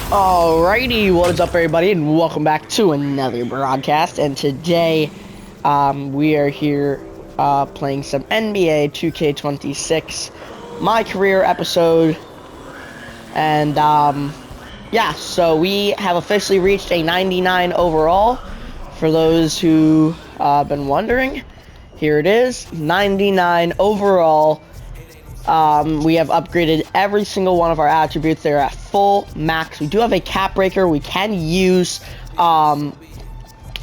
Alrighty, what is up everybody, and welcome back to another broadcast. And today, we are here, playing some NBA 2K26, my career episode. And, yeah, so we have officially reached a 99 overall. For those who, been wondering, here it is, 99 overall. We have upgraded every single one of our attributes. They're at full max. We do have a cap breaker we can use.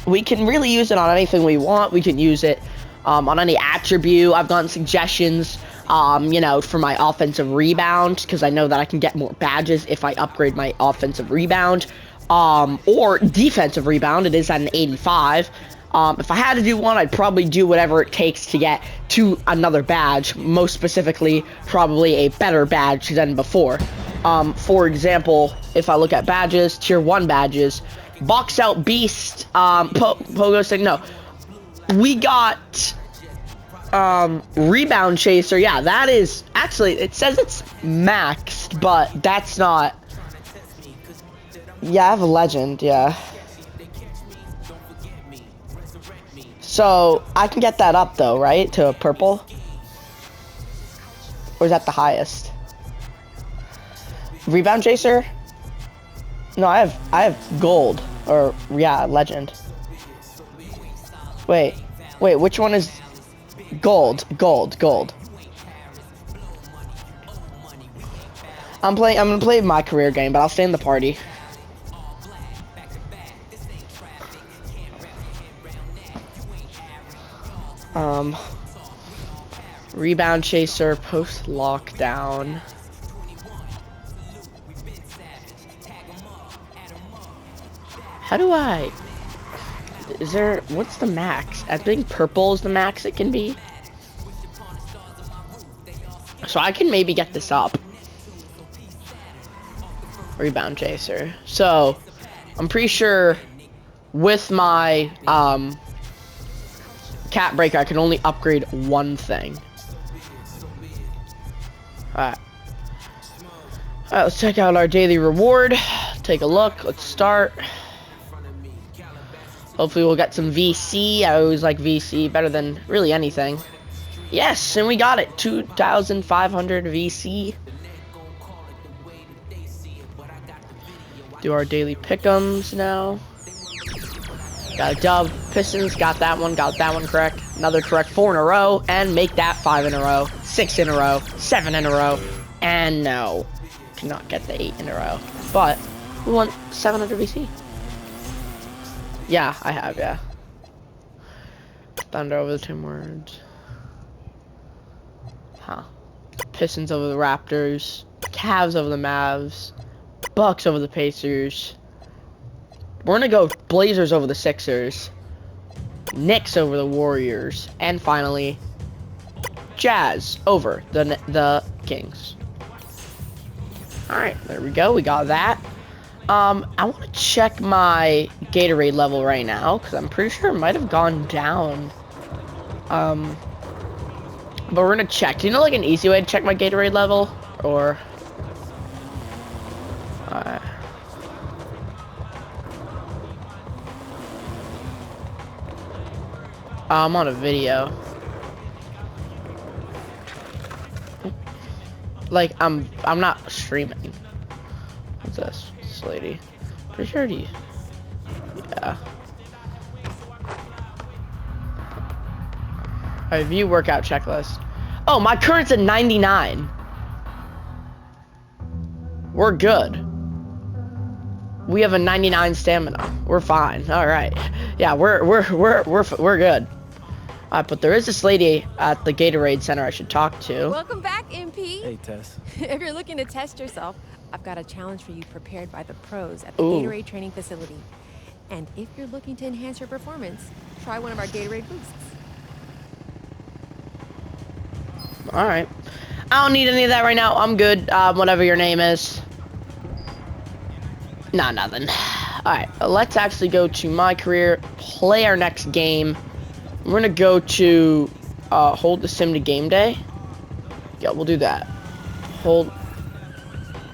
We can really use it on anything we want. We can use it on any attribute. I've gotten suggestions, you know, for my offensive rebound, because I know that I can get more badges if I upgrade my offensive rebound, or defensive rebound. It is at an 85. If I had to do one, I'd probably do whatever it takes to get to another badge, most specifically, probably a better badge than before. For example, if I look at badges, tier 1 badges, box out beast, pogo stick, no. We got, rebound chaser, yeah, that is, actually, it says it's maxed, but that's not, yeah, I have a legend, yeah. So, I can get that up though, right? To a purple? Or is that the highest? Rebound chaser? No, I have gold. Or, yeah, legend. Wait, which one is gold? Gold. I'm gonna play my career game, but I'll stay in the party. Rebound chaser, post lockdown. How do I? Is there? What's the max? I think purple is the max it can be. So I can maybe get this up. Rebound chaser. So I'm pretty sure with my cap breaker, I can only upgrade one thing. Alright, let's check out our daily reward. Take a look. Let's start. Hopefully we'll get some VC. I always like VC better than really anything. Yes, and we got it. 2,500 VC. Do our daily pick'ems now. Got a dub. Pistons got that one correct. Another correct 4 in a row, and make that 5 in a row, 6 in a row, 7 in a row, and no, cannot get the 8 in a row. But we want 700 VC. Yeah, I have, yeah. Thunder over the Tim Words. Huh. Pistons over the Raptors. Cavs over the Mavs. Bucks over the Pacers. We're gonna go Blazers over the Sixers, Knicks over the Warriors, and finally, Jazz over the Kings. Alright, there we go, we got that. I want to check my Gatorade level right now, because I'm pretty sure it might have gone down. But we're gonna check. Do you know, like, an easy way to check my Gatorade level? Or... I'm on a video. Like, I'm not streaming. What's this? This lady. Pretty sure he... Yeah. Alright, view workout checklist. Oh, my current's at 99. We're good. We have a 99 stamina. We're fine. Alright. Yeah, we're good. But there is this lady at the Gatorade Center I should talk to. Welcome back, MP. Hey, Tess. If you're looking to test yourself, I've got a challenge for you prepared by the pros at the Gatorade training facility. And if you're looking to enhance your performance, try one of our Gatorade boosts. Alright. I don't need any of that right now. I'm good. Whatever your name is. Nah, nothing. Alright, let's actually go to Mycareer, play our next game. We're gonna go to hold the sim to game day. Yeah, we'll do that. Hold.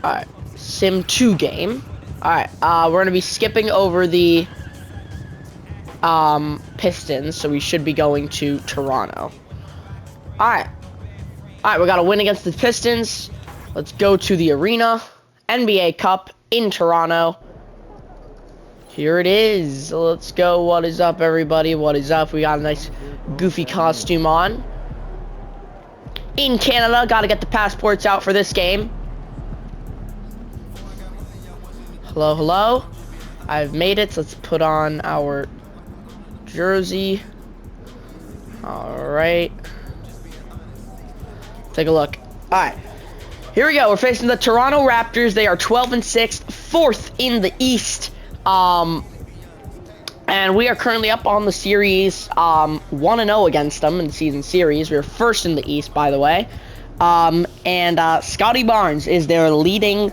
Alright, sim 2 game. All right, we're gonna be skipping over the Pistons, so we should be going to Toronto. All right, we got a win against the Pistons. Let's go to the arena, NBA Cup in Toronto. Here it is. Let's go. What is up, everybody? What is up? We got a nice goofy costume on. In Canada, got to get the passports out for this game. Hello, hello. I've made it. So let's put on our jersey. All right. Take a look. All right. Here we go. We're facing the Toronto Raptors. They are 12-6, 4th in the East. And we are currently up on the series 1-0 against them in the season series. We're first in the East, by the way. And Scotty Barnes is their leading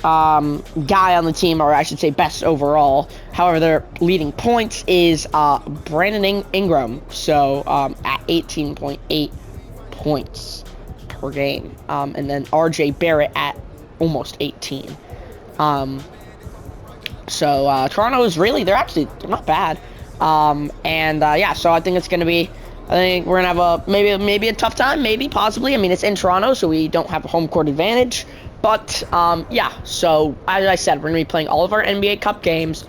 guy on the team, or I should say best overall. However, their leading points is Brandon Ingram, so at 18.8 points per game. And then RJ Barrett at almost 18. So Toronto is really, they're not bad. Yeah, so I think it's going to be, I think we're going to have maybe a tough time, possibly. I mean, it's in Toronto, so we don't have a home court advantage. But, yeah, so as I said, we're going to be playing all of our NBA Cup games.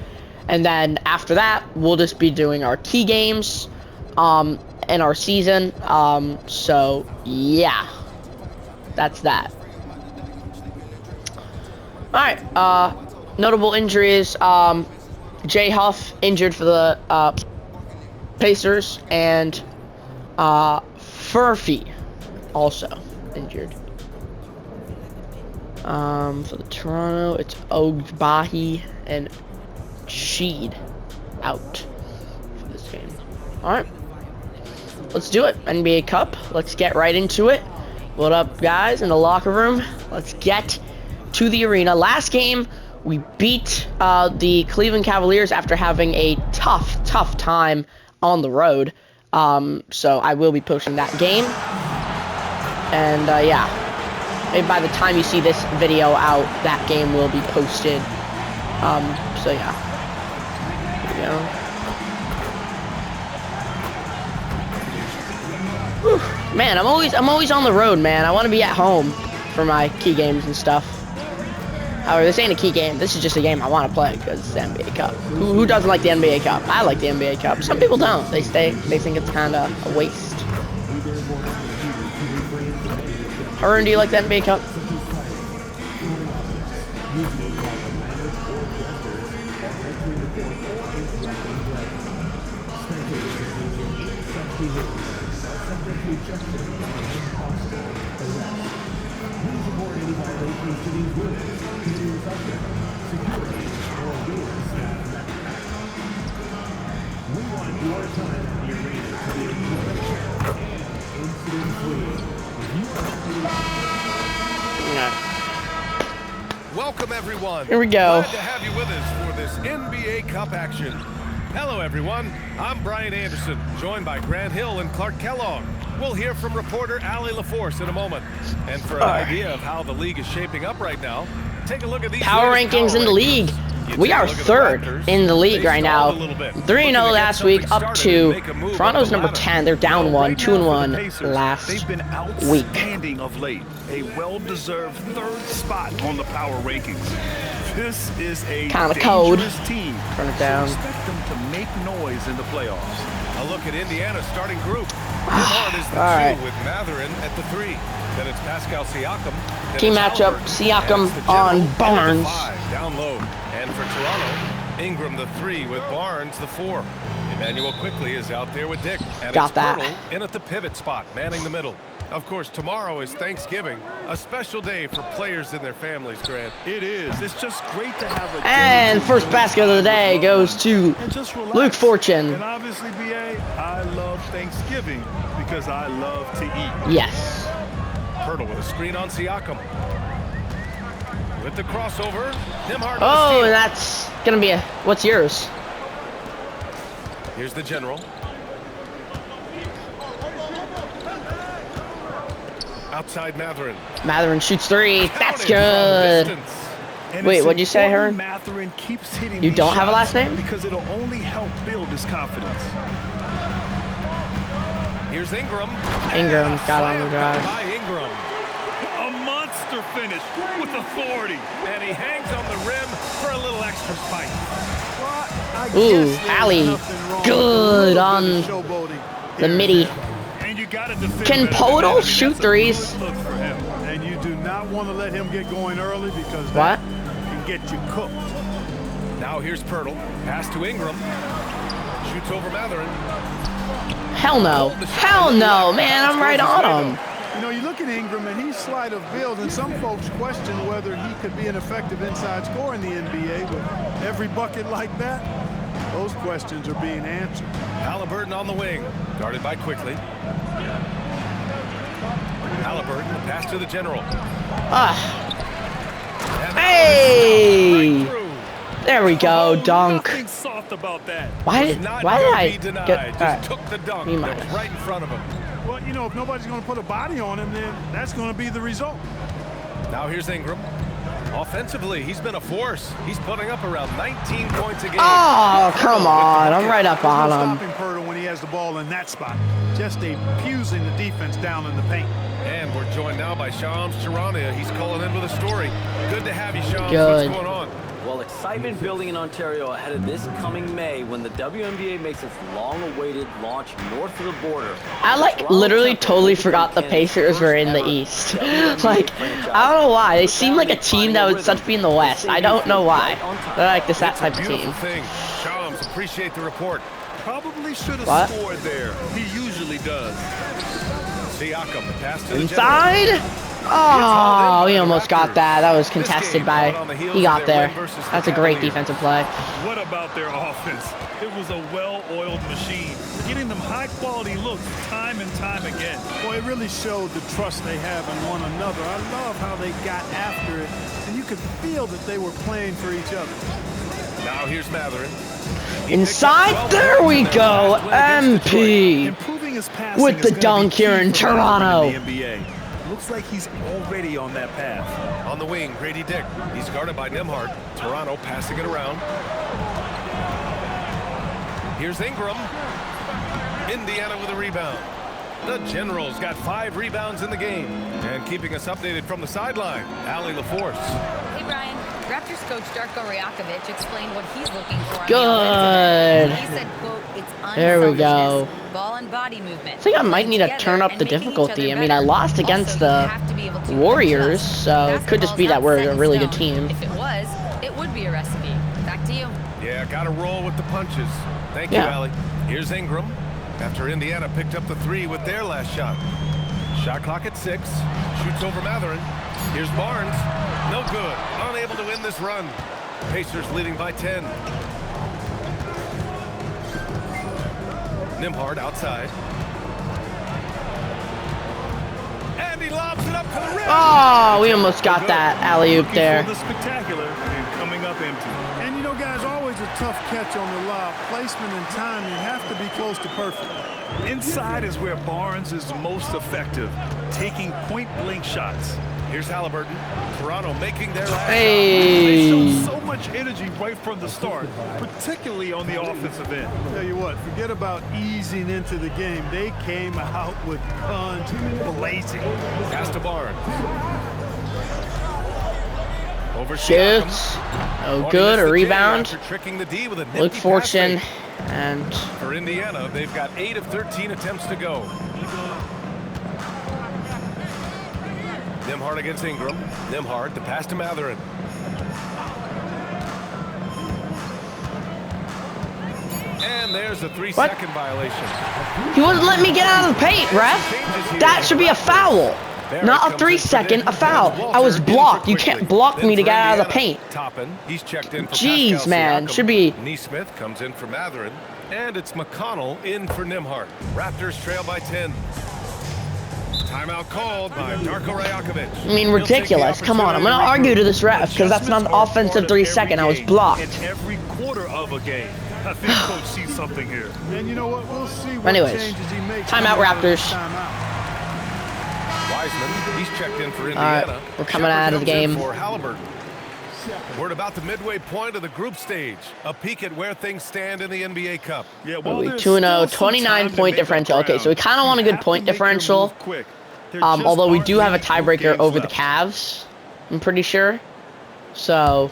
And then after that, we'll just be doing our key games in our season. So, yeah, that's that. All right, notable injuries, Jay Huff injured for the Pacers, and Furphy also injured. For the Toronto, it's Ogbahi and Sheed out for this game. Alright, let's do it. NBA Cup, let's get right into it. What up, guys, in the locker room? Let's get to the arena. Last game, we beat the Cleveland Cavaliers after having a tough time on the road. So I will be posting that game. And yeah, maybe by the time you see this video out, that game will be posted. So yeah, here we go. Whew. Man, I'm always on the road, man. I want to be at home for my key games and stuff. However, this ain't a key game. This is just a game I want to play because it's the NBA Cup. Who doesn't like the NBA Cup? I like the NBA Cup. Some people don't. They think it's kind of a waste. Aaron, do you like the NBA Cup? Welcome, everyone. Here we go. Glad to have you with us for this NBA Cup action. Hello, everyone. I'm Brian Anderson, joined by Grant Hill and Clark Kellogg. We'll hear from reporter Allie LaForce in a moment. And for an idea of how the league is shaping up right now, take a look at these power rankings in the league. We are third in the league right now. 3-0 last week, up to Toronto's number 10. They're down 1, 2-1 last They've been week. outstanding of late. A well-desered third spot on the power rankings. This is a kind of cold. team. Turn it down. So expect them to make noise in the playoffs. A look at Indiana's starting group. Hard is the All right. with Matherin at the 3. Then it's Pascal Siakam. Then Key it's matchup, Howard. Siakam And it's the on General at the Barnes. 5, down low. And for Toronto, Ingram the 3 with Barnes the 4. Emmanuel quickly is out there with Dick. And Got it's that. Pirtle in at the pivot spot, manning the middle. Of course, tomorrow is Thanksgiving, a special day for players and their families, Grant. It is. It's just great to have a And first basket of the day goes to and just relax. Luke Fortune. And obviously, BA, I love Thanksgiving because I love to eat. Yes. Pirtle with a screen on Siakam. With the crossover, Nimhard. Oh, and that's gonna be what's yours? Here's the General. Outside Matherin. Matherin shoots 3. That's Counted from good. distance. And Wait, it's what'd you say, important Hearn? Mathurin keeps hitting You these don't have a last shots name? because it'll only help build his confidence. Here's Ingram. Ingram's got on the drive. By Ingram. A monster finish with authority. And he hangs on the rim for a little extra spike. Ooh, Allie. Good on the midi. And you gotta defend Can better than Podol that. shoot That's a threes? good look for him. And you do not want to let him get going early because What? that can get you cooked. Now here's Pirtle. Pass to Ingram. Shoots over Mathurin. Hell no. Hell no, man. I'm right on him. You know, you look at Ingram, and he's slight of build, and some folks question whether he could be an effective inside scorer in the NBA with every bucket like that. Those questions are being answered. Halliburton on the wing. Guarded by Quickly. Halliburton, pass to the general. And Hey! through. There we go. Dunk. Nothing soft about that. Why Was did not I gonna be get... denied. Just alright. took the dunk. B- That was right in front of him. Well, you know, if nobody's going to put a body on him, then that's going to be the result. Now here's Ingram. Offensively, he's been a force. He's putting up around 19 points a game. Oh, come on. I'm right up There's no on him. stopping Pirtle when he has the ball in that spot. Just abusing the defense down in the paint. And we're joined now by Shams Charania. He's calling in with a story. Good to have you, Shams. Good. What's going on? Well, excitement building in Ontario ahead of this coming May when the WNBA makes its long-awaited launch north of the border. I literally totally forgot the Pacers were in the East. Like, I don't know why. They seem like a team that would such be in the West. I don't know why. They're like this that type of Beautiful team. thing. Shams, appreciate the report. Probably should have What? scored there. He usually does. Siakam, the pass to the Inside? Oh, he almost got that. That was contested by... He got there. That's a great defensive play. What about their offense? It was a well-oiled machine, getting them high-quality looks time and time again. Boy, it really showed the trust they have in one another. I love how they got after it, and you could feel that they were playing for each other. Now here's Mathurin. Inside? There we go. MP. Improving his passing With is the gonna be dunk key here in for Toronto. Mathurin in the NBA. Looks like he's already on that path. On the wing, Grady Dick. He's guarded by Nembhard. Toronto passing it around. Here's Ingram. Indiana with a rebound. The Generals got 5 rebounds in the game. And keeping us updated from the sideline, Allie LaForce. Hey, Brian. Raptors coach Darko Rajakovic explained what he's looking for on Good. the offensive end. He said, quote, it's There we go. unselfishness, ball and body movement. I think I might need to Together turn up and the making each difficulty. I other mean, I better. lost against Also, you the have to be able to Warriors, adjust. so it could just be that we're a really good team. If it was, it would be a recipe. Back to you. Yeah, got to roll with the punches. Thank you, Yeah. Allie. Here's Ingram. After Indiana picked up the 3 with their last shot. Shot clock at 6. Shoots over Mathurin. Here's Barnes. No good. Unable to win this run. Pacers leading by 10. Nembhard outside. And he lobs it up to the rim. Oh, we almost got that alley-oop Looking there. for the spectacular and coming up empty. And you know, guys, always a tough catch on the lob. Placement and timing have to be close to perfect. Inside is where Barnes is most effective, taking point-blank shots. Here's Halliburton. Toronto making their last They Hey. show so much energy right from the start, particularly on the offensive end. Tell you what, forget about easing into the game. They came out with guns blazing. shot. Pass to Barnes. Over Siakam. Shoots. Oh, Oh, he good. missed A the J rebound. after tricking the D with a nifty Luke pass Fortune. fake. And For Indiana, they've got 8 of 13 attempts to go. Nembhard against Ingram. Nembhard, the pass to Mathurin. And there's a 3-second violation. he wouldn't let me get out of the paint, ref. That should be a foul. Not a 3-second, a foul. I was blocked. You can't block me to get out of the paint. Toppin, he's checked in for Jeez, Pascal man. Siakam. Should be... Neesmith comes in for Mathurin. And it's McConnell in for Nembhard. Raptors trail by 10. Timeout called by Darko Rajakovic. I mean, ridiculous. Come on, I'm going to argue to this ref because that's not an offensive 3-second. I was blocked. In every quarter of a game. I think Coach sees something here. And you know what? We'll see what Anyways, changes he makes. timeout, Raptors. Timeout. Wiseman, he's checked in for right, Indiana. we're coming Shepard out of the comes in game. For Halliburton. We're at about the midway point of the group stage. A peek at where things stand in the NBA Cup. Yeah, Are well, we there's 2-0, still some time to 29-point make up differential. Okay, so we ground. kind of want a You good have point to make your differential. move quick. There just Although we aren't do have a many group tiebreaker games over the left. Cavs, I'm pretty sure. So,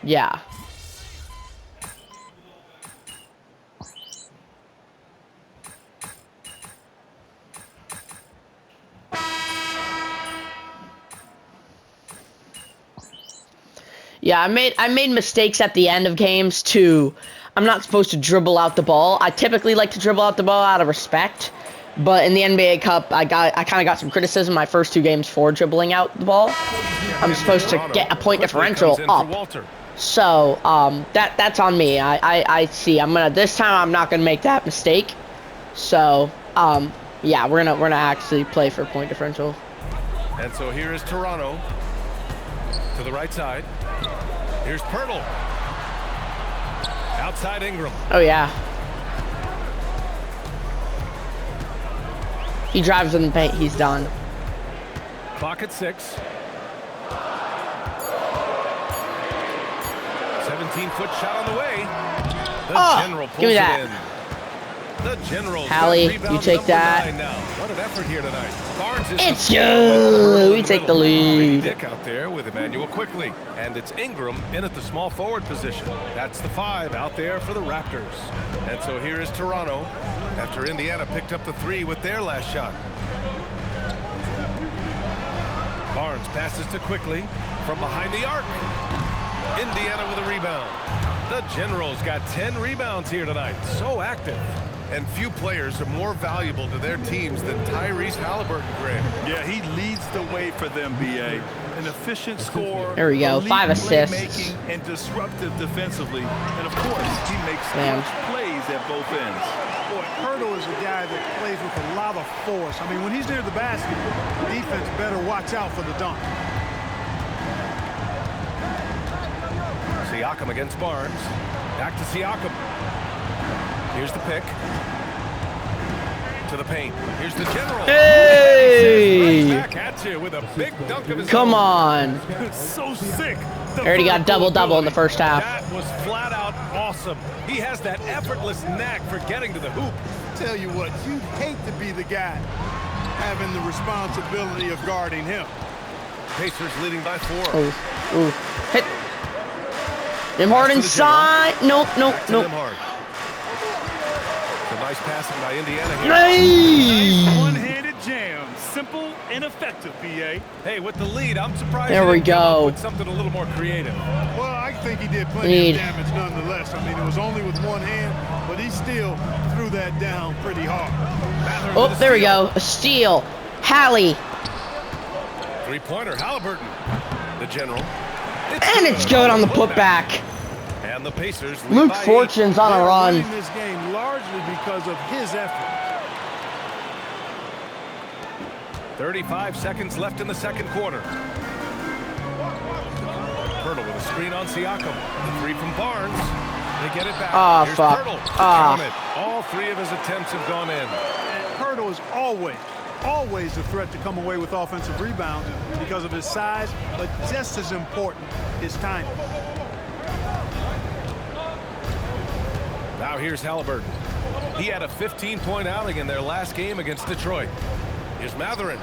yeah. Yeah, I made mistakes at the end of games too. I'm not supposed to dribble out the ball. I typically like to dribble out the ball out of respect, but in the NBA Cup, I kind of got some criticism my first 2 games for dribbling out the ball. I'm supposed to get a point differential up. So, that's on me. I see. This time I'm not gonna make that mistake. So, yeah, we're gonna actually play for point differential. And so here is Toronto to the right side. Here's Pirtle. Outside Ingram. Oh yeah. He drives in the paint. He's done. Clock at 6. 17-foot shot on the way. The General pulls give me that. it in. The General's Hallie, got rebound you take number that. 9 now. What an effort here tonight. Barnes is It's the you. We take the Big lead. Dick out there with Emmanuel quickly. And it's Ingram in at the small forward position. That's the 5 out there for the Raptors. And so here is Toronto after Indiana picked up the 3 with their last shot. Barnes passes to quickly from behind the arc. Indiana with a rebound. The Generals got 10 rebounds here tonight. So active. And few players are more valuable to their teams than Tyrese Halliburton, Greg. Yeah, he leads the way for them, BA. An efficient scorer. There we go, elite 5 assists. playmaking, and disruptive defensively. And of course, he makes clutch plays at both ends. Boy, Pirtle is a guy that plays with a lot of force. I mean, when he's near the basket, defense better watch out for the dunk. Siakam against Barnes. Back to Siakam. Here's the pick. To the paint. Here's the General. Hey! Right back at you with a big dunk of his Come own. on. So sick. I already got double-double in the first half. That was flat out awesome. He has that effortless knack for getting to the hoop. Tell you what, you'd hate to be the guy having the responsibility of guarding him. Pacers leading by 4. Ooh. Hit. Nimhard inside. Nope. Nimhard. A nice passing by Indiana here. Nice. One-handed jam. Simple and effective, BA. Hey, with the lead, I'm surprised There he we didn't come up go. with something a little more creative. Well, I think he did plenty of damage nonetheless. I mean, it was only with one hand, but he still threw that down pretty hard. Mathurin Oh, with a there we steal. go. A steal. Hallie. Three-pointer, Halliburton. The General. And it's good on the putback. And the Pacers lead Luke by 8. Fortune's on a They're run. winning this game largely because of his effort. 35 seconds left in the second quarter. Pirtle with a screen on Siakam. The 3 from Barnes. They get it back. Ah, Here's fuck. Pirtle. Ah. Count it. All 3 of his attempts have gone in. And Pirtle is always a threat to come away with offensive rebounds because of his size, but just as important, his timing. Now here's Halliburton. He had a 15-point outing in their last game against Detroit. Here's Mathurin.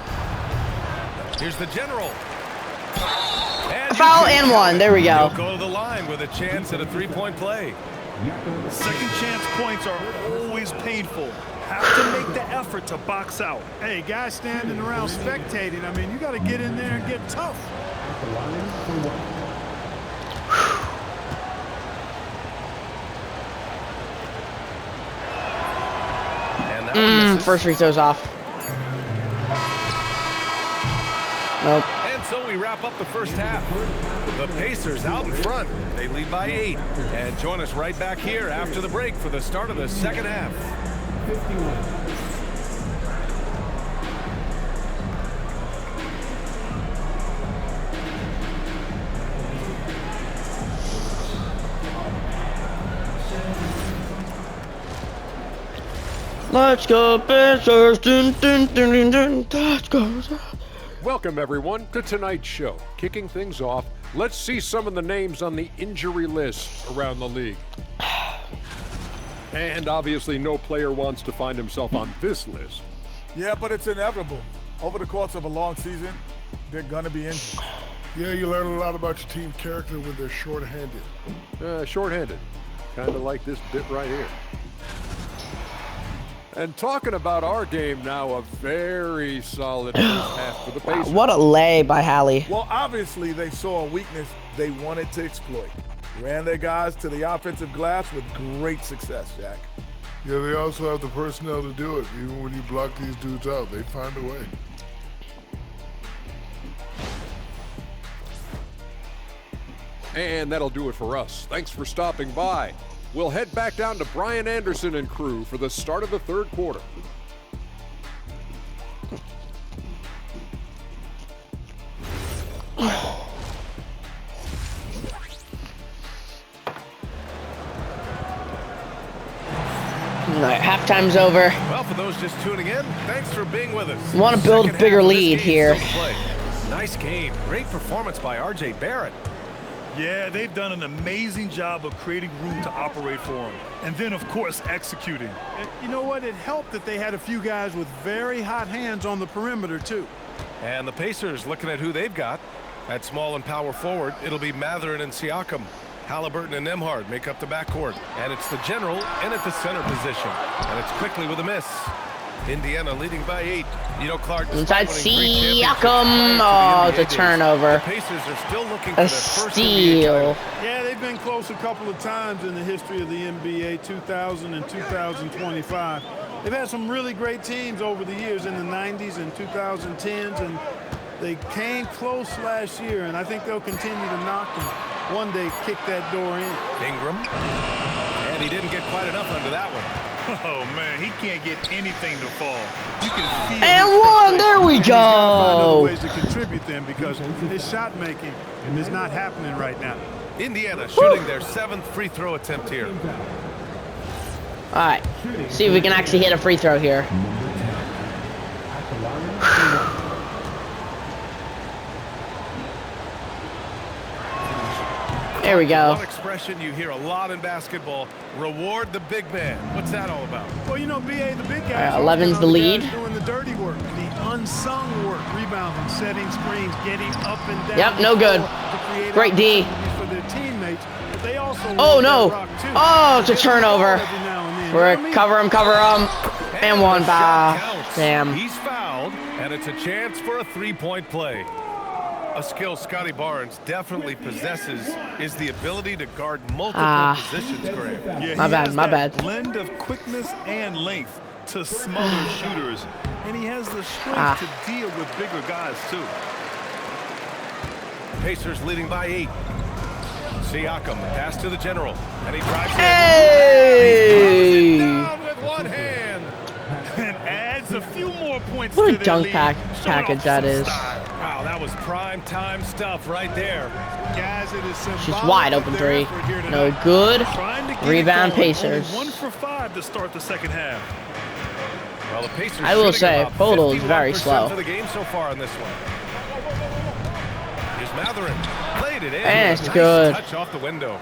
Here's the General. And Foul and 1. There we go. He'll go to the line with a chance at a 3-point play. Second chance points are always painful. Have to make the effort to box out. Hey, guys standing around spectating, I mean, you got to get in there and get tough. And that one misses. First free throw's off. Nope. And so we wrap up the first half. The Pacers out in front. They lead by 8. And join us right back here after the break for the start of the second half. Let's go Pacers. Dun, dun, dun, dun, dun. Let's go. Welcome, everyone, to tonight's show. Kicking things off, Let's see some of the names on the injury list around the league. And obviously no player wants to find himself on this list. Yeah, but it's inevitable. Over the course of a long season, they're going to be injured. Yeah, you learn a lot about your team character when they're short-handed. Short-handed. Kind of like this bit right here. And talking about our game now, a very solid first half for the Pacers. What a lay by Hallie. Well, obviously they saw a weakness they wanted to exploit. Ran their guys to the offensive glass with great success, Jack. Yeah, they also have the personnel to do it. Even when you block these dudes out, they find a way. And that'll do it for us. Thanks for stopping by. We'll head back down to Brian Anderson and crew for the start of the third quarter. All right, halftime's over. Well, for those just tuning in, thanks for being with us. Want to build a Second bigger half of this lead game here. still to play. Nice game. Great performance by R.J. Barrett. Yeah, they've done an amazing job of creating room to operate for him. And then, of course, executing. And you know what? It helped that they had a few guys with very hot hands on the perimeter, too. And the Pacers looking at who they've got. At small and power forward, it'll be Matherin and Siakam. Halliburton and Nembhard make up the backcourt. And it's the general in at the center position. And it's quickly with a miss. Indiana leading by 8. You know, Clark. Inside Siakam. Oh, it's a turnover. The Pacers are still looking for A their first NBA steal. title. Yeah, they've been close a couple of times in the history of the NBA, 2000 and 2025. They've had some really great teams over the years in the 90s and 2010s, and they came close last year, and I think they'll continue to knock and one day kick that door in. Ingram. And he didn't get quite enough under that one. Oh, man, he can't get anything to fall. You can feel And his one, there we He's got to find other go. ways to contribute them because his shot making is not happening right now. Indiana shooting their 7th free throw attempt here. All right, see if we can actually hit a free throw here. There we go. One expression you hear a lot in basketball, reward the big man. What's that all about? Well, you know, BA, the big guys. All right, 11's the lead. Doing the dirty work, the unsung work, rebounding, setting screens, getting up and down. Yep, no good. Great D. For their teammates, but they also Oh, want no. that rock, too. Oh, it's a They get the ball turnover. every now and then. We're You know what I mean? cover him. And one the shot foul. counts. Damn. He's fouled, and it's a chance for a three-point play. A skill Scotty Barnes definitely possesses is the ability to guard multiple positions, Graham. Yeah, My he bad, has my that bad. blend of quickness and length to smother shooters. And he has the strength to deal with bigger guys, too. Pacers leading by 8. Siakam, pass to the general, and he drives Hey! in. Down with one hand. And adds a few more points What to a their dunk lead, package showing that off some is. style. Wow, that was prime time stuff right there. Guys, it is She's symbolic wide of open their three. effort here No tonight. good. Trying to get it Rebound going. Pacers. Only 1 for 5 to start the second half. Well, the Pacers I will shooting say, about Podol is very 51% slow. for the game so far on this one. Here's Matherin. Played it in. And it's Nice good. touch off the window.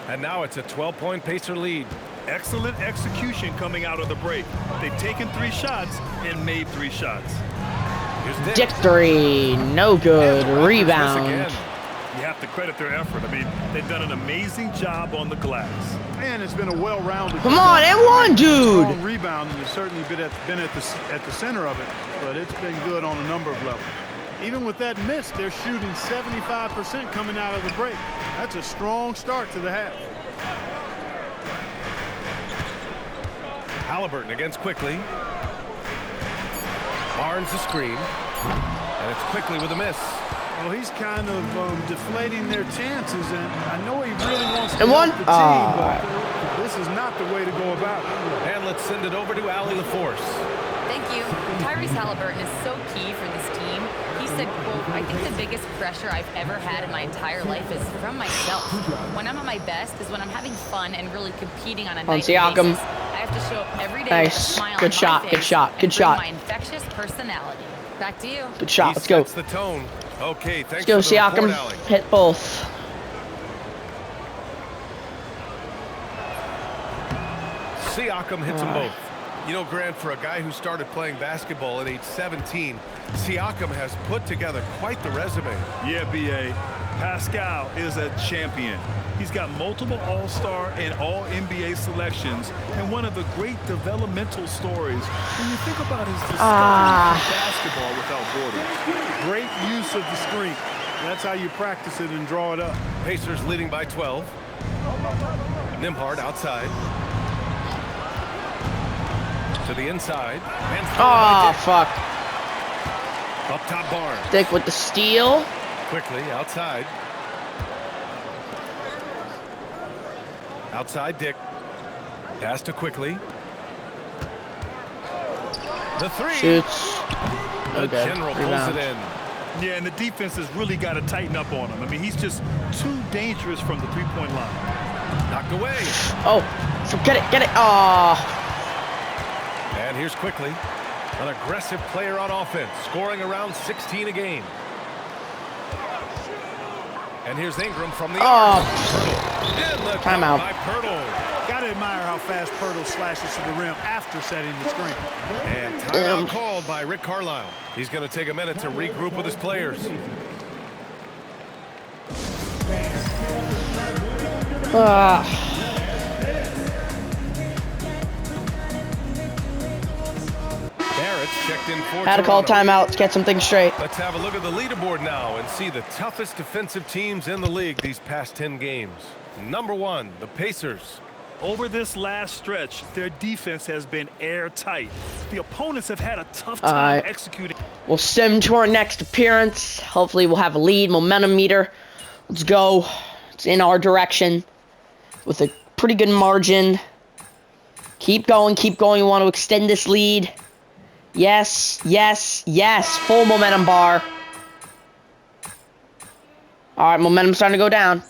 And now it's a 12-point Pacer lead. Excellent execution coming out of the break. They've taken 3 shots and made 3 shots. Here's Dick three. No good. And the Raptors miss Rebound. again. You have to credit their effort. I mean, they've done an amazing job on the glass. And it's been a well-rounded. Come on, and one, dude. Strong rebounding has certainly been at the center of it, but it's been good on a number of levels. Even with that miss, they're shooting 75% coming out of the break. That's a strong start to the half. Halliburton against quickly. Barnes the screen. And it's quickly with a miss. Well, he's kind of deflating their chances, and I know he really wants to And one? help the team, but this is not the way to go about it. And let's send it over to Allie LaForce. Thank you. Tyrese Halliburton is so key for this team. He said, quote, I think the biggest pressure I've ever had in my entire life is from myself. When I'm at my best is when I'm having fun and really competing on a nightly Siakam. basis. I have to show up every day Nice. with a smile Good on shot, my good face shot, good and bring shot. my infectious personality. Back to you. Good shot. He Let's go. sets the tone. Okay, thanks Let's for go, the report, Siakam. Allie. Hit both. Siakam hits them both. You know, Grant, for a guy who started playing basketball at age 17, Siakam has put together quite the resume. Yeah, B.A. Pascal is a champion. He's got multiple All-Star and All-NBA selections, and one of the great developmental stories when you think about his discovery in basketball without borders. Great use of the screen. That's how you practice it and draw it up. Pacers leading by 12. Nembhard outside. To the inside. And Fuck. Up top, Barnes. Dick with the steal. Quickly outside. Outside, Dick. Pass to Quickly. The three. Shoots. The Okay. general pulls Rebound. it in. Yeah, and the defense has really got to tighten up on him. I mean, he's just too dangerous from the three-point line. Knocked away. Oh, get it, get it. Oh. And here's Quickly. An aggressive player on offense, scoring around 16 a game. And here's Ingram from the arc. Timeout. By Pirtle. Got to admire how fast Pirtle slashes to the rim after setting the screen. And timeout called by Rick Carlisle. He's going to take a minute to regroup with his players. Barrett's checked in for Had to call Toronto. timeout to get some things straight. Let's have a look at the leaderboard now and see the toughest defensive teams in the league these past 10 games. Number 1, the Pacers. Over this last stretch, their defense has been airtight. The opponents have had a tough time executing. We'll sim to our next appearance. Hopefully we'll have a lead momentum meter. Let's go. It's in our direction with a pretty good margin. Keep going, keep going. We want to extend this lead. Yes, yes, yes. Full momentum bar. All right, momentum's starting to go down.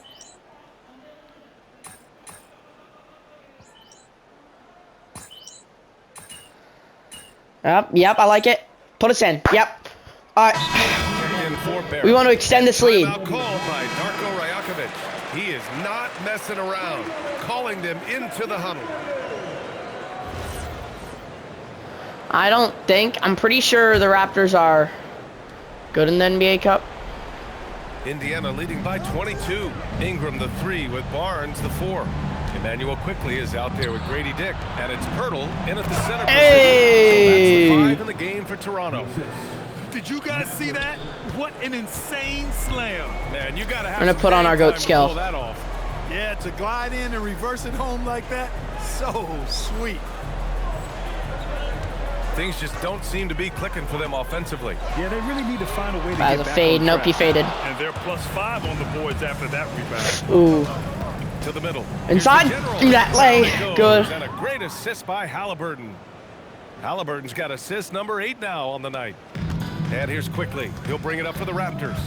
Yep, I like it. Put us in. Yep. All right. We want to extend this lead. Timeout called by Darko Rajakovic. He is not messing around, calling them into the huddle. I'm pretty sure the Raptors are good in the NBA Cup. Indiana leading by 22. Ingram the 3 with Barnes the 4. Emmanuel Quickly is out there with Grady Dick, and it's Pirtle in at the center position. So that's the 5 in the game for Toronto. Did you guys see that? What an insane slam. Man, you got to have We're gonna put on our goat to skill. pull that off. Yeah, to glide in and reverse it home like that, so sweet. Things just don't seem to be clicking for them offensively. Yeah, they really need to find a way to That get was a back fade. on Nope, track. he faded. And they're +5 on the boards after that rebound. Ooh. To the middle. Inside. Do that lay. Good. And a great assist by Halliburton. Halliburton's got assist number 8 now on the night. And here's Quickly. He'll bring it up for the Raptors.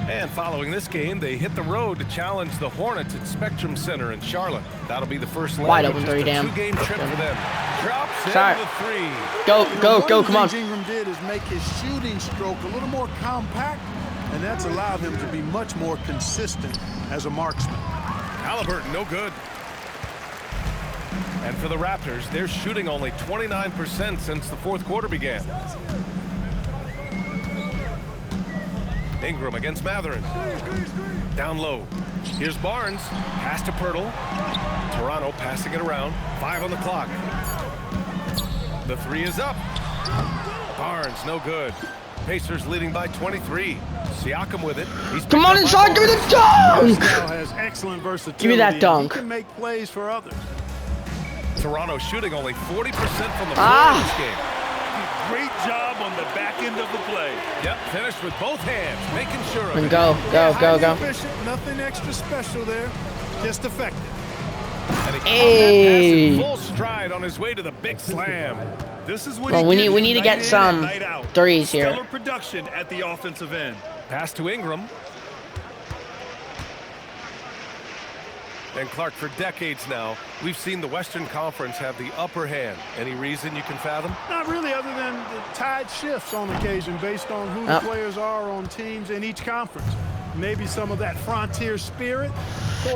And following this game, they hit the road to challenge the Hornets at Spectrum Center in Charlotte. That'll be the first leg Wide of open just three, a damn. 2-game trip for them. Drops in Sorry. the 3. Go, One go, of the come on. things Ingram did is make his shooting stroke a little more compact, and that's allowed him to be much more consistent as a marksman. Halliburton, no good. And for the Raptors, they're shooting only 29% since the 4th quarter began. Ingram against Matherin. Down low. Here's Barnes. Pass to Pirtle. Toronto passing it around. 5 on the clock. The 3 is up. Barnes, no good. Pacers leading by 23. Siakam with it. He's Come on inside, give me the dunk! Pascal has excellent versatility. Give me that dunk. He can make plays for others. Toronto shooting only 40% from the floor in this game. Great job on the back end of the play. Yep, finished with both hands, making sure of And it. go. Highly efficient, nothing extra special there, just effective. And he caught that pass Hey. in full stride on his way to the big slam. This is what Well, he we gives need you to night get in some and night out. threes here. Stellar production at the offensive end. Pass to Ingram. And Clark, for decades now, we've seen the Western Conference have the upper hand. Any reason you can fathom? Not really, other than the tide shifts on occasion based on who the players are on teams in each conference. Maybe some of that frontier spirit.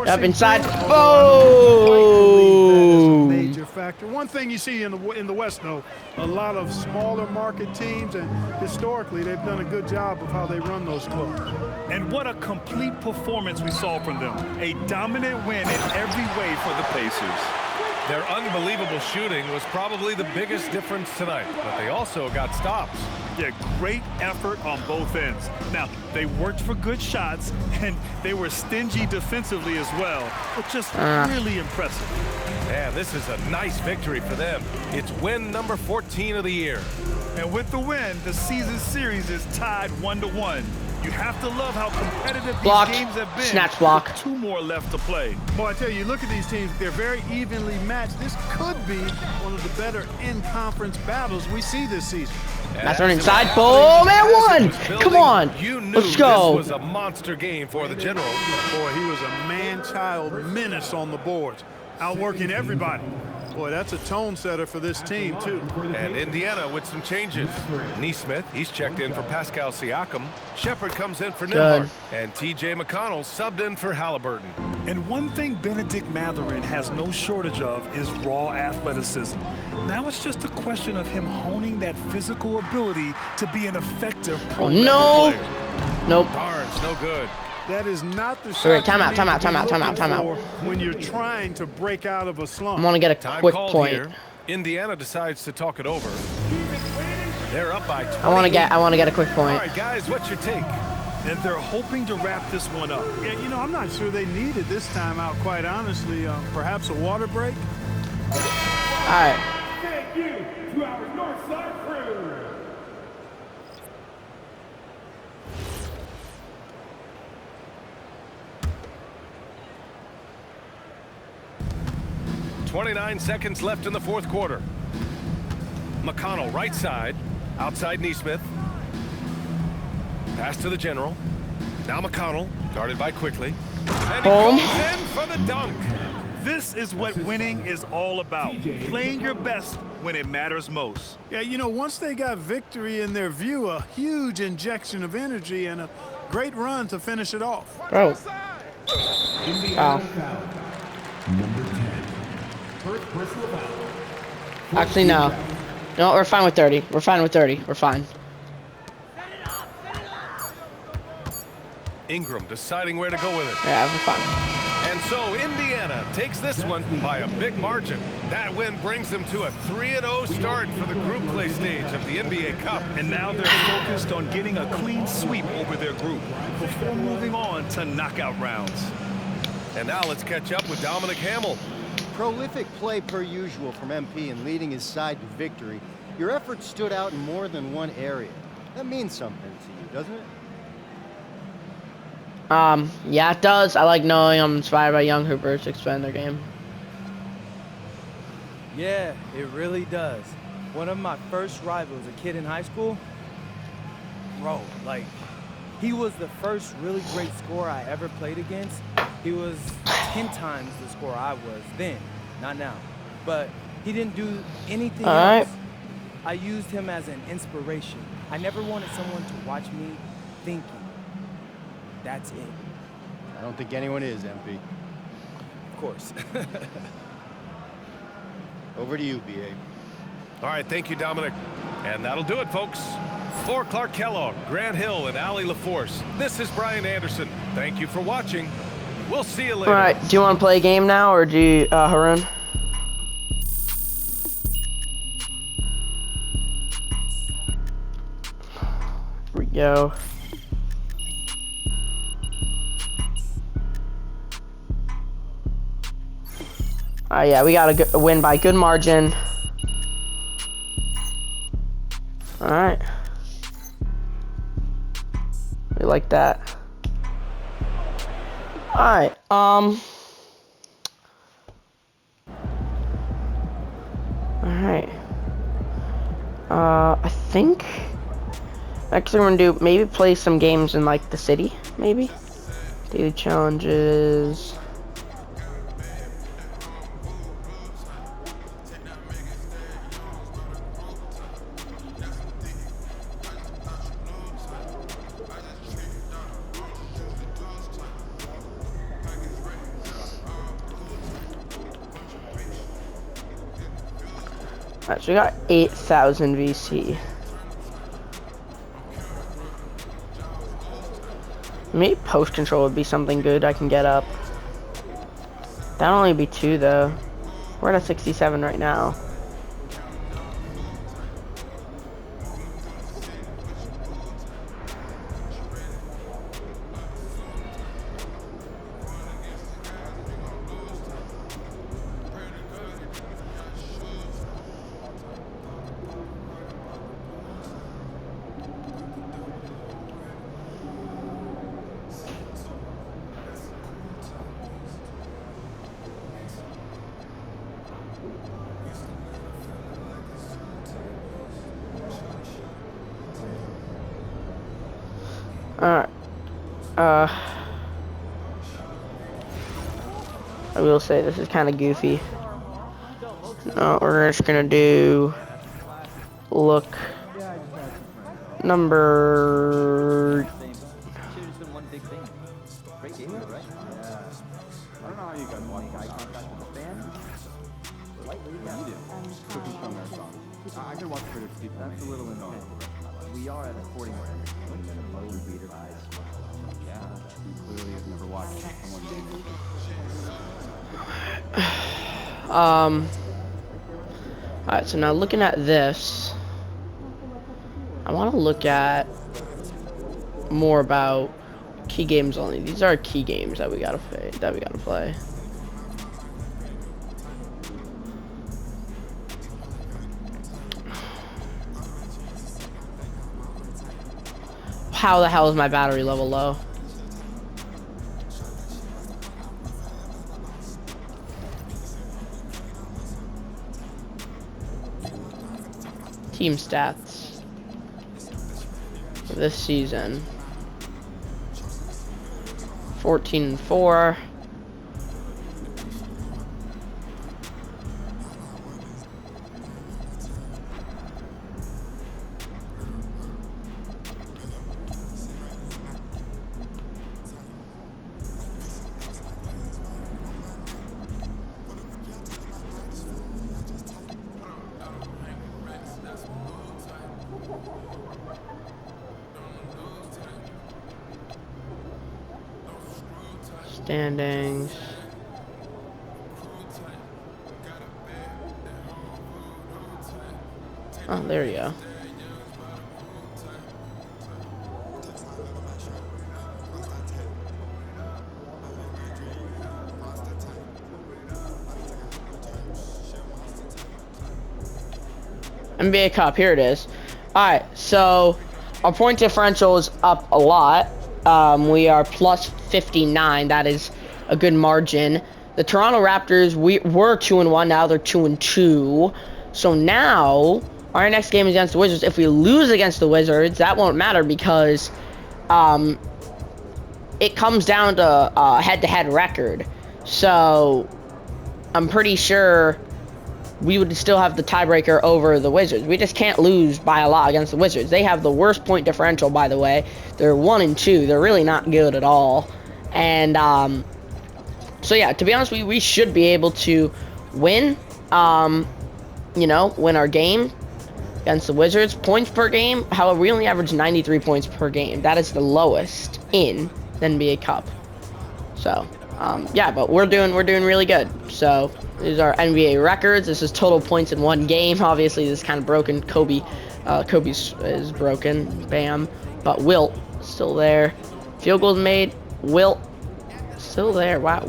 Up inside. Oh! Boom! Major factor. One thing you see in the West, though, a lot of smaller market teams, and historically they've done a good job of how they run those clubs. And what a complete performance we saw from them. A dominant win in every way for the Pacers. Their unbelievable shooting was probably the biggest difference tonight, but they also got stops. Yeah, great effort on both ends. Now, they worked for good shots, and they were stingy defensively as well, but just really impressive. Man, this is a nice victory for them. It's win number 14 of the year. And with the win, the season series is tied 1-1. You have to love how competitive Blocked. these games have been. Snatch block. With 2 more left to play. Boy, I tell you, look at these teams. They're very evenly matched. This could be one of the better in-conference battles we see this season. That's run inside. Boom, and one. Come on. Let's go. This was a monster game for the General. Boy, he was a man-child menace on the boards, outworking everybody. Boy, that's a tone setter for this team, too. And Indiana with some changes. Neesmith, he's checked in for Pascal Siakam. Shepard comes in for Nembhard. And T.J. McConnell subbed in for Halliburton. And one thing Benedict Mathurin has no shortage of is raw athleticism. Now it's just a question of him honing that physical ability to be an effective pro player. Nope. Barnes, no good. That is not the shot. Wait, time out. When you're trying to break out of a slump. I want to get a quick point. Here. Indiana decides to talk it over. They're up by 20. I want to get a quick point. All right, guys, what's your take? And they're hoping to wrap this one up. Yeah, you know, I'm not sure they needed this timeout, quite honestly. Perhaps a water break? All right. Thank you to our Northside crew. 29 seconds left in the fourth quarter. McConnell right side, outside Neesmith. Pass to the General. Now McConnell, guarded by Quickly. And he goes in for the dunk. This is what winning is all about. Playing your best when it matters most. Yeah, you know, once they got victory in their view, a huge injection of energy and a great run to finish it off. Bro. Number 10. First personal foul. Actually, no. No, we're fine with 30. We're fine with 30. We're fine. Ingram deciding where to go with it. Yeah, we're fine. And so Indiana takes this one by a big margin. That win brings them to a 3-0 start for the group play stage of the NBA Cup. And now they're focused on getting a clean sweep over their group before moving on to knockout rounds. And now let's catch up with Dominic Hamill. Prolific play per usual from MP in leading his side to victory. Your efforts stood out in more than one area. That means something to you, doesn't it? Yeah, it does. I like knowing I'm inspired by young hoopers to expand their game. Yeah, it really does. One of my first rivals, a kid in high school, bro, like, he was the first really great scorer I ever played against. He was 10 times the scorer I was then, not now. But he didn't do anything else. I used him as an inspiration. I never wanted someone to watch me thinking. That's it. I don't think anyone is, MP. Of course. Over to you, BA. All right, thank you, Dominic. And that'll do it, folks. For Clark Kellogg, Grant Hill, and Allie LaForce, this is Brian Anderson. Thank you for watching. We'll see you later. All right, do you want to play a game now, or do you, Harun? Here we go. Yeah, we got a win by good margin. All right. We like that. All right. All right. I think actually we're gonna do maybe play some games in like the city, maybe. Daily challenges. Alright, so we got 8,000 VC. Maybe post control would be something good I can get up. That'll only be 2 though. We're at a 67 right now. Alright. I will say this is kind of goofy. No, we're just gonna do look number. I could watch Twitter too. That's a little annoying. We are at a sporting event. Low beater eyes. Yeah, you clearly have never watched someone game. Alright, so now looking at this, I want to look at more about key games only. These are key games that we gotta play. How the hell is my battery level low? Team stats for this season: 14-4. Standings. Oh, there you go. NBA Cup, here it is. Alright, so our point differential is up a lot. We are plus 59. That is a good margin. The Toronto Raptors, we were 2-1. Now they're 2-2. So now our next game is against the Wizards. If we lose against the Wizards, that won't matter because it comes down to head-to-head record. So I'm pretty sure we would still have the tiebreaker over the Wizards. We just can't lose by a lot against the Wizards. They have the worst point differential, by the way. They're 1-2. They're really not good at all. And so yeah, to be honest, we should be able to win. You know, win our game against the Wizards. Points per game, however, we only average 93 points per game. That is the lowest in the NBA Cup. So yeah, but we're doing really good. So these are NBA records. This is total points in one game. Obviously, this is kind of broken. Kobe's is broken. Bam. But Wilt still there. Field goals made. Wilt still there. Wow,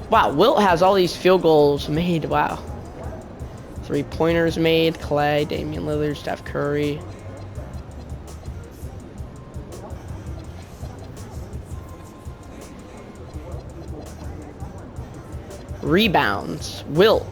wow. Wilt has all these field goals made. Wow. 3-pointers made. Clay, Damian Lillard, Steph Curry. Rebounds. Wilt.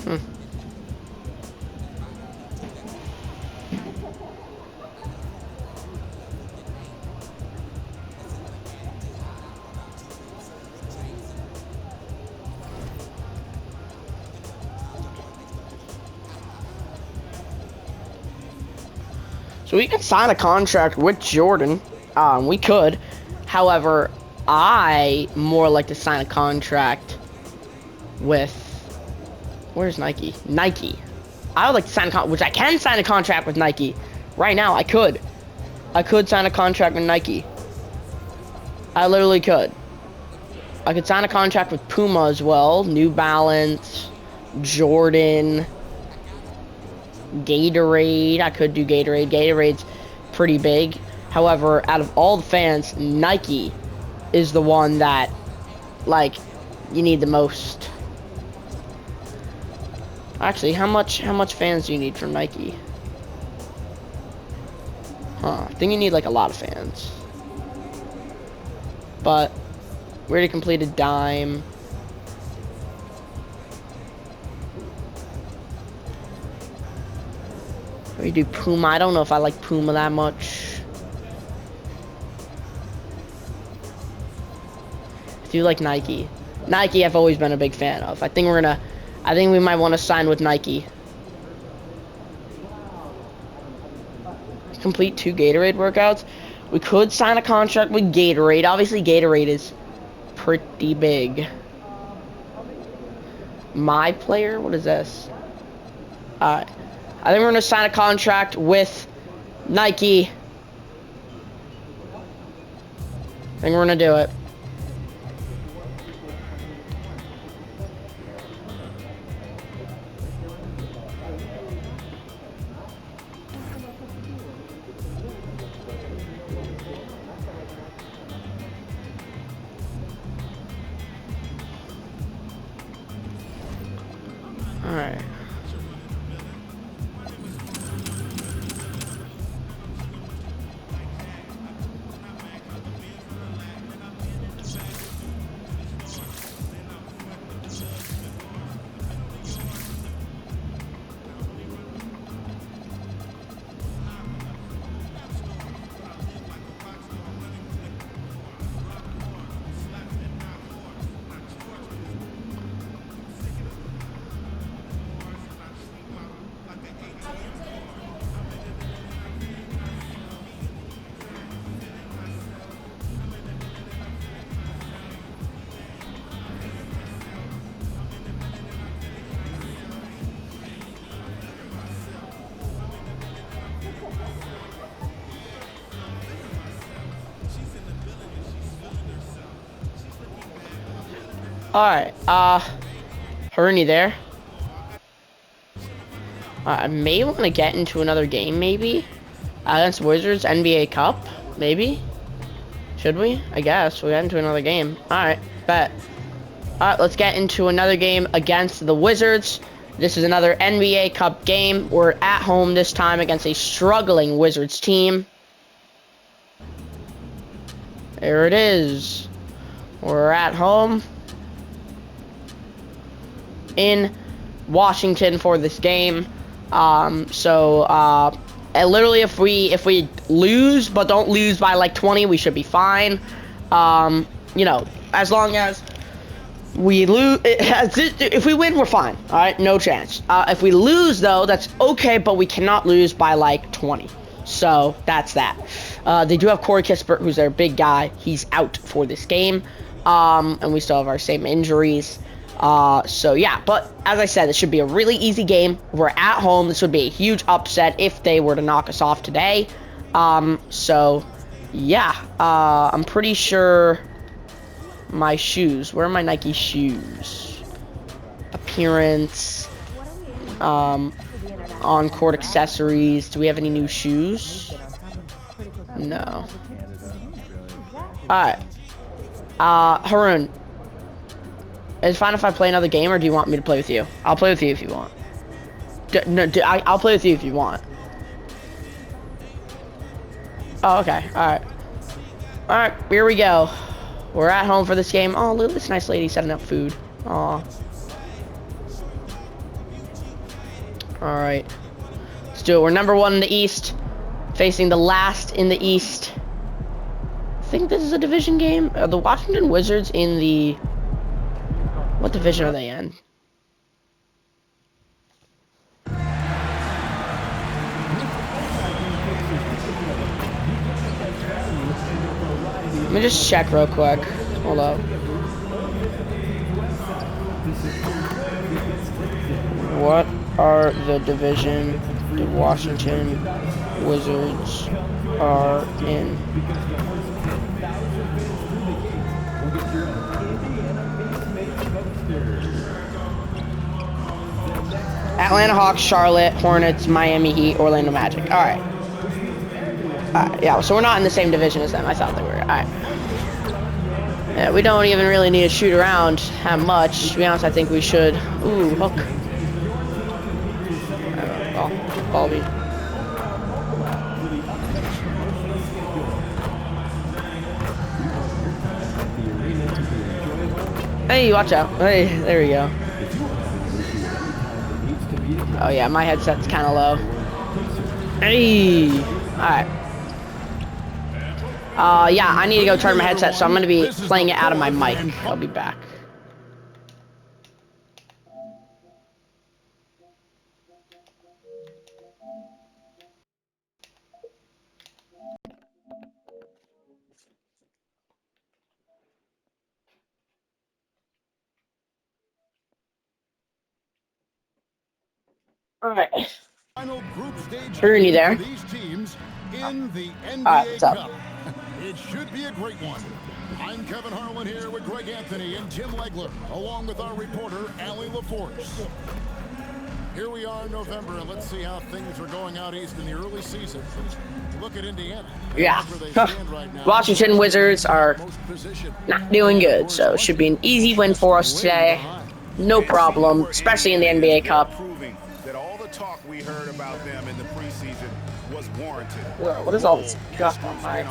So we can sign a contract with Jordan. We could. However, I more like to sign a contract with... Where's Nike? Nike. I would like to sign a which I can sign a contract with Nike. Right now, I could. I could sign a contract with Nike. I literally could. I could sign a contract with Puma as well. New Balance, Jordan, Gatorade. I could do Gatorade. Gatorade's pretty big. However, out of all the fans, Nike is the one that, like, you need the most. Actually, how much fans do you need from Nike? I think you need like a lot of fans. But we already completed Dime. We do Puma. I don't know if I like Puma that much. I do like Nike. Nike I've always been a big fan of. I think we might want to sign with Nike. Complete 2 Gatorade workouts. We could sign a contract with Gatorade. Obviously, Gatorade is pretty big. My player? What is this? Alright. I think we're going to sign a contract with Nike. I think we're going to do it. Alright. Alright, Herney there. I may want to get into another game, maybe? Against Wizards, NBA Cup, maybe? Should we? I guess. We'll get into another game. Alright, bet. Alright, let's get into another game against the Wizards. This is another NBA Cup game. We're at home this time against a struggling Wizards team. There it is. We're at home in Washington for this game. Literally if we lose but don't lose by like 20, we should be fine. You know, as long as we lose, if we win, we're fine. All right, no chance. If we lose though, that's okay, but we cannot lose by like 20. So that's that. They do have Corey Kispert, who's their big guy. He's out for this game. And we still have our same injuries. So yeah, but as I said, this should be a really easy game. We're at home. This would be a huge upset if they were to knock us off today. So yeah, I'm pretty sure my shoes, where are my Nike shoes? Appearance, on-court accessories. Do we have any new shoes? No. Alright. Haroon, is it fine if I play another game, or do you want me to play with you? I'll play with you if you want. I'll play with you if you want. Oh, okay. Alright. Alright, here we go. We're at home for this game. Oh, look at this nice lady setting up food. Aw. All right. Let's do it. We're number 1 in the East, facing the last in the East. I think this is a division game. Are the Washington Wizards in the... What division are they in? Let me just check real quick. Hold up. What are the division the Washington Wizards are in? Atlanta Hawks, Charlotte Hornets, Miami Heat, Orlando Magic. All right. Yeah, so we're not in the same division as them. I thought they were. All right. Yeah, we don't even really need to shoot around that much. To be honest, I think we should. Ooh, hook. Ball beat. Hey, watch out. Hey, there we go. Oh yeah, my headset's kind of low. Hey! Alright. Yeah, I need to go charge my headset, so I'm going to be playing it out of my mic. I'll be back. Alright. Rooney there. Alright, what's up? It should be a great one. I'm Kevin Harlan here with Greg Anthony and Jim Legler, along with our reporter, Allie LaForce. Here we are in November, and let's see how things are going out east in the early season. Look at Indiana. Yeah. Washington Wizards are not doing good, so it should be an easy win for us today. No problem, especially in the NBA Cup. That all the talk we heard about them in the preseason was warranted. Whoa, what is all this stuff on my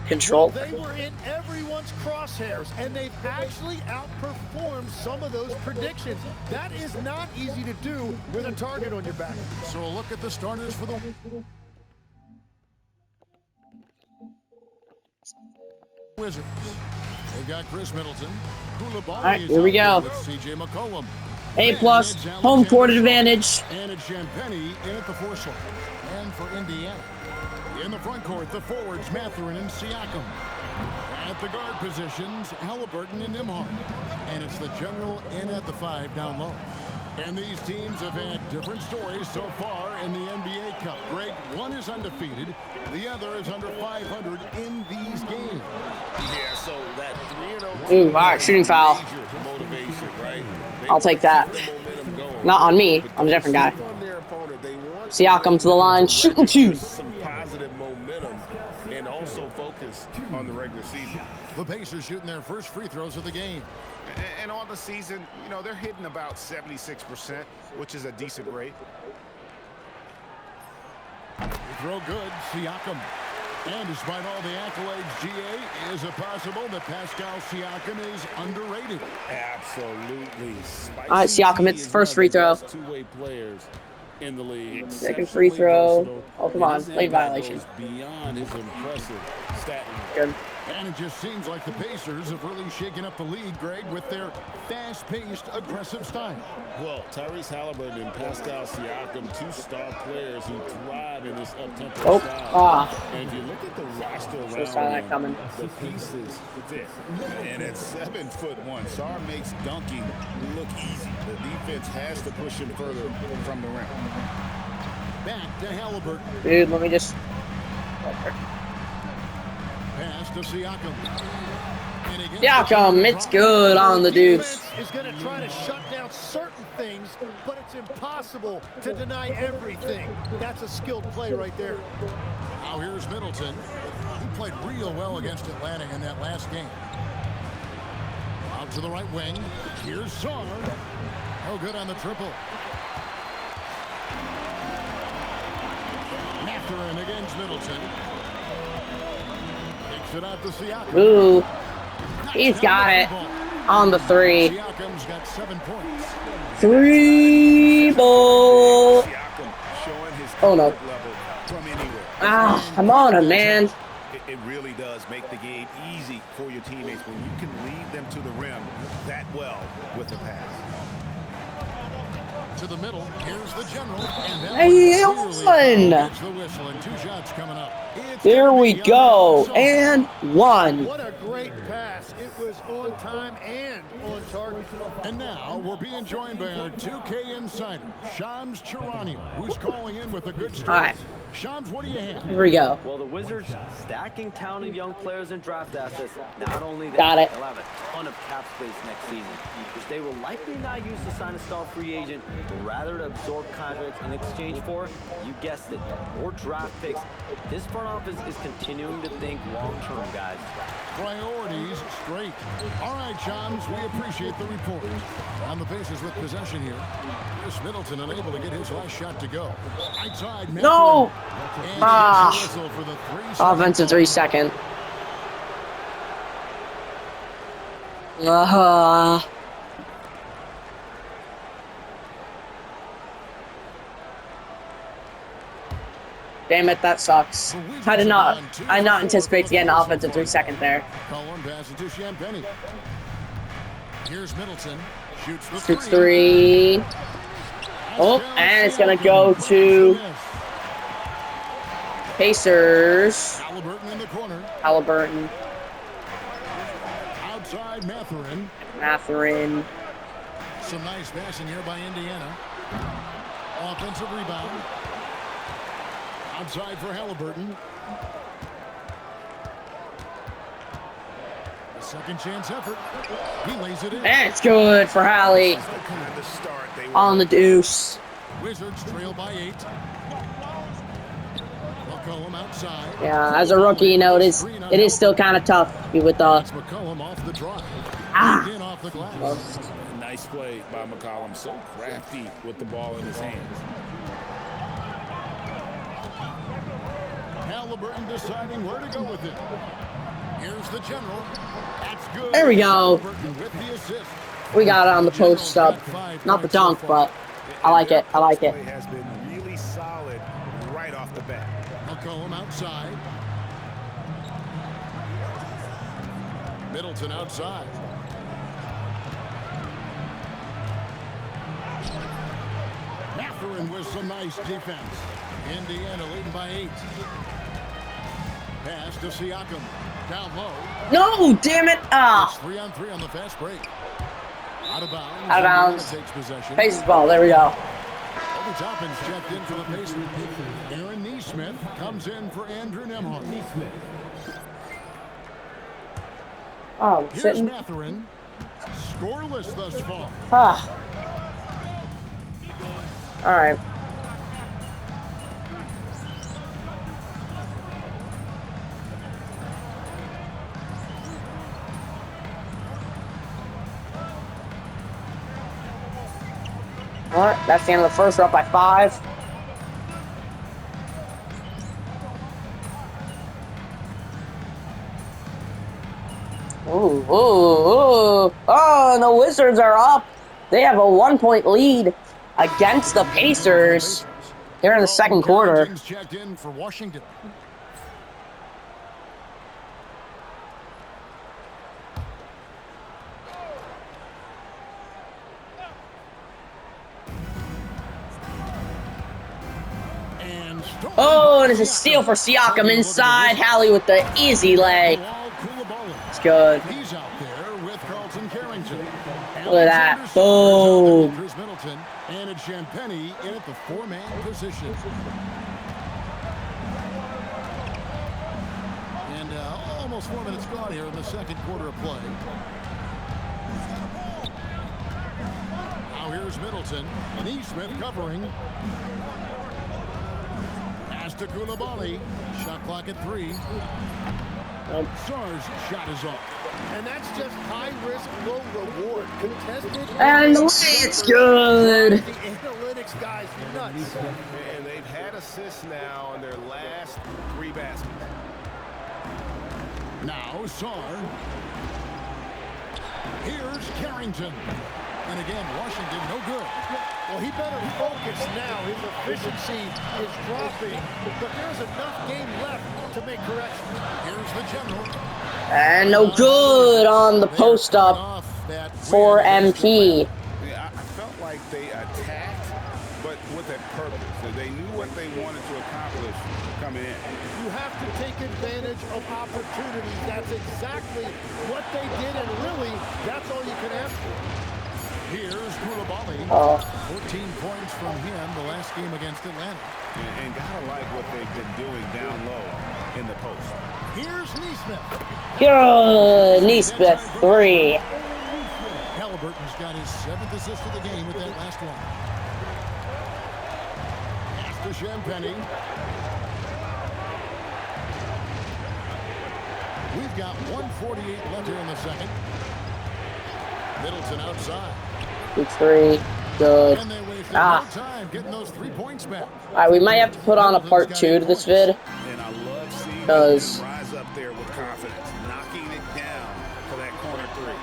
control? They were in everyone's crosshairs, and they've actually outperformed some of those predictions. That is not easy to do with a target on your back. So a look at the starters for the Wizards. They've got Chris Middleton. All right, here we go. CJ McCollum. A+, home court advantage. And Champagny in at the 4 slot. And for Indiana, in the front court, the forwards Mathurin and Siakam. At the guard positions, Halliburton and Nembhard. And it's the general in at the 5 down low. And these teams have had different stories so far in the NBA Cup. Greg, one is undefeated, the other is under 500 in these games. Yeah, so that 3-0. Ooh, all right, shooting foul. I'll take that. Not on me, on a different guy. Siakam to the line, shooting 2. Some positive momentum and also focus on the regular season. The Pacers shooting their first free throws of the game. And on the season, you know, they're hitting about 76%, which is a decent rate. Throw good, Siakam. And despite all the accolades, GA, is it possible that Pascal Siakam is underrated? Absolutely. All right, Siakam hits the first free throw. Two-way players in the league. Second free throw. Oh, come on. Late violation. Beyond his impressive stat. Good. And it just seems like the Pacers have really shaken up the league, Greg, with their fast-paced, aggressive style. Well, Tyrese Halliburton and Pascal Siakam, 2 star players who thrive in this up-tempo style. And if you look at the roster around them, the pieces fit. And at 7'1", Sar makes dunking look easy. The defense has to push him further from the rim. Back to Halliburton. Dude, let me just... Pass to Siakam. Siakam, it's good on the deuce. Is going to try to shut down certain things, but it's impossible to deny everything. That's a skilled play right there. Now here's Middleton, who played real well against Atlanta in that last game. Out to the right wing. Here's Sar. Oh, good on the triple. Mathurin against Middleton. Takes it out to Siakam. Ooh, he's got it. On the three. Siakam's got 7 points. 3 ball. Oh no. Ah, I'm on him, man. It really does make the game easy for your teammates when you can lead them to the rim that well with the pass. To the middle, here's the general, and that Hey, one clearly one. gets the whistle, and 2 shots coming up. There we go, and 1. What a great pass. It was on time and on target. And now we're being joined by our 2K insider, Shams Charania, who's calling in with a good story. All right. Shams, what do you have? Here we go. Well, the Wizards stacking talented young players and draft assets. Not only that, Got it. they'll have a ton of cap space next season, which they will likely not use to sign a star free agent, but rather to absorb contracts in exchange for, you guessed it, more draft picks. This front office is continuing to think long-term, guys. Priorities straight. All right, Shams, we appreciate the report. On the Pacers with possession here. Chris Middleton unable to get his last shot to go. Outside, No! Ah. For the Offensive 3 second. Damn it, that sucks. I did not anticipate to get an offensive 3 second there. Colin passes to Champagnie. Here's Middleton. Shoots the Shoots 3. Oh, and it's gonna go to Pacers. Halliburton in the corner. Halliburton. Outside, Mathurin. Mathurin. Some nice passing here by Indiana. Offensive rebound. Outside for Halliburton. A second chance effort. He lays it in. And it's good for Hallie. On the deuce. Wizards trail by 8. McCollum outside. Yeah, as a rookie, you know, it is still kind of tough with the. McCollum off the drive. Ah. Off the glass. Nice play by McCollum. So crafty with the ball in his hands. Halliburton deciding where to go with it. Here's the general. That's good. There we go. With the assist. We got it on the post up. Not the dunk, but I like it. I like it. Has been really solid right off the bat. McCollum outside. Middleton outside. Mathurin with some nice defense. Indiana leading by 8. Pass to Siakam. Down low. No, damn it. Ah. It's 3-on-3 on the fast break. Out of bounds. Out of bounds. Takes possession. Pacers ball. There we go. Obi Toppin's checked in for the Pacers. Aaron Neesmith comes in for Andrew Nembhard. Oh, Here's sitting. Mathurin. Scoreless thus far. Ah. All right. All right, that's the end of the first. We're up by 5. Ooh, ooh, ooh. Oh, and the Wizards are up. They have a 1-point lead against the Pacers. They're in the second quarter. Checked in for Washington. Oh, and it's a steal for Siakam inside. Hallie with the easy lay. It's good. He's out there with Carlton Carrington. Look at that. Boom. Chris Middleton and it's Champagnie in at the 4-man position. And almost 4 minutes gone here in the second quarter of play. Now here's Middleton. Neesmith covering. Pass to Koulibaly. Shot clock at 3. Sar's shot is off. And that's just high risk, low reward. Contested. And it's good. The analytics guys nuts. And they've had assists now on their last 3 baskets. Now Sar. Here's Carrington. And again, Washington, no good. Well, he better focus now. His efficiency is dropping, but there's enough game left to make corrections. Here's the general. And no good on the post up for MP. Yeah, I felt like they attacked, but with a purpose. They knew what they wanted to accomplish coming in. You have to take advantage of opportunities. That's exactly what they did, and really, that's all you can ask for. Here's Koulibaly. 14 points from him the last game against Atlanta. And gotta like what they've been doing down low in the post. Here's Neesmith. Good. Neesmith, 3. Halliburton's got his 7th assist of the game with that last one. Pass to Champagny. We've got 1:48 left here in the second. Middleton outside. It's 3. Good. And they wasted no time getting those 3 points back. Alright, we might have to put on a part 2 to this vid. And I love seeing him Because rise up there with confidence, knocking it down for that corner 3.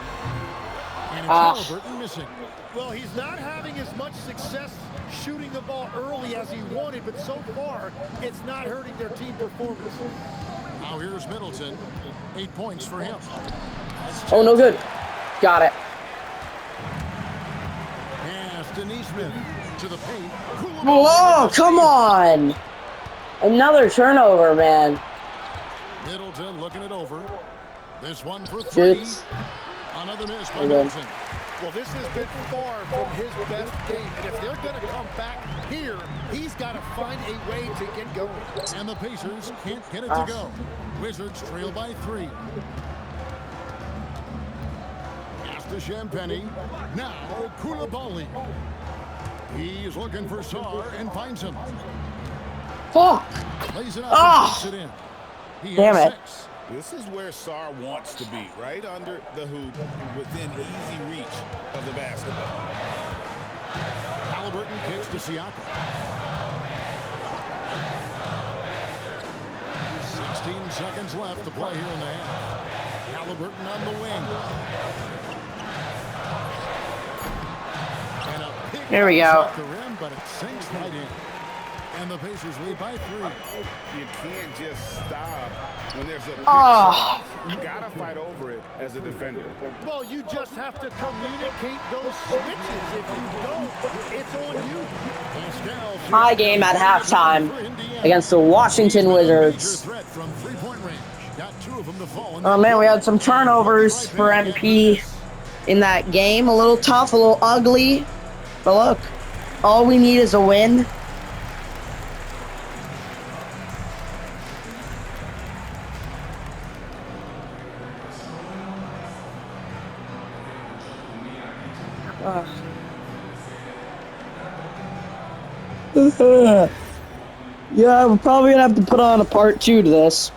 And Halliburton missing. Well, he's not having as much success shooting the ball early as he wanted, but so far, it's not hurting their team performance. Now here's Middleton. 8 points for him. Oh, no good. Got it. Pass to Neesmith to the paint. Whoa, come on. Another turnover, man. Middleton looking it over. This one for 3. Shoots. Another miss by Middleton. Well, this has been far from his best game, and if they're going to come back here, he's got to find a way to get going. And the Pacers can't get it to go. Wizards trail by 3. Pass to Champagny. Now Koulibaly. He's looking for Sarr and finds him. Fuck. Plays it out and puts it in. He Damn has it. 6. This is where Sarr wants to be, right under the hoop, within easy reach of the basketball. Halliburton kicks to Siakam. 16 seconds left to play here in the half. Halliburton on the wing. And a pick There we go. off the rim, but it sinks right in. And the Pacers lead by 3. You can't just stop when there's a big Oh. shot. You gotta fight over it as a defender. Well, you just have to communicate those switches. If you don't, it's on you. High game at halftime against the Washington Wizards. Threat from 3-point range. Got 2 of them to fall. Oh man, we had some turnovers for MP in that game. A little tough, a little ugly. But look, all we need is a win. Yeah, we're probably gonna have to put on a part 2 to this.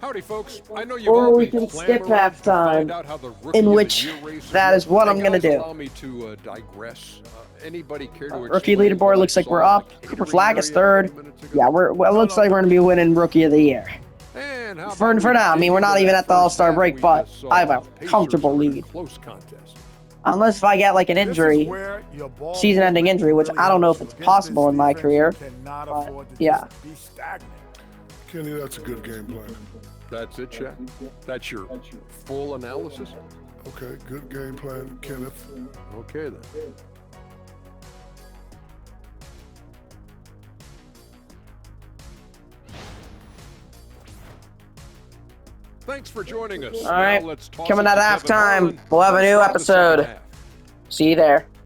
Howdy, folks. I know you've Or all we been can skip clamoring to find halftime, out how the Rookie in of the which Year race that is what Hey, I'm gonna guys, do. Allow me to digress. Anybody care to Rookie explain leaderboard what looks I like we're saw in up. the Cooper catering Flag is area 3rd. Yeah, well, it looks like we're gonna be winning Rookie of the Year. And how For about we now, I mean, we're not continue even that at the first All-Star half break, we but just saw? I have a Pacers comfortable are in a lead. close contest. Unless if I get like an injury, season-ending injury, which I don't know if it's possible in my career. But yeah. Kenny, that's a good game plan. That's it, Shaq? That's your full analysis? Okay, good game plan, Kenneth. Okay, then. Thanks for joining us. All right, Now let's toss coming it at to Kevin halftime, Harlan. we'll have a new Let's start the second episode. half. See you there.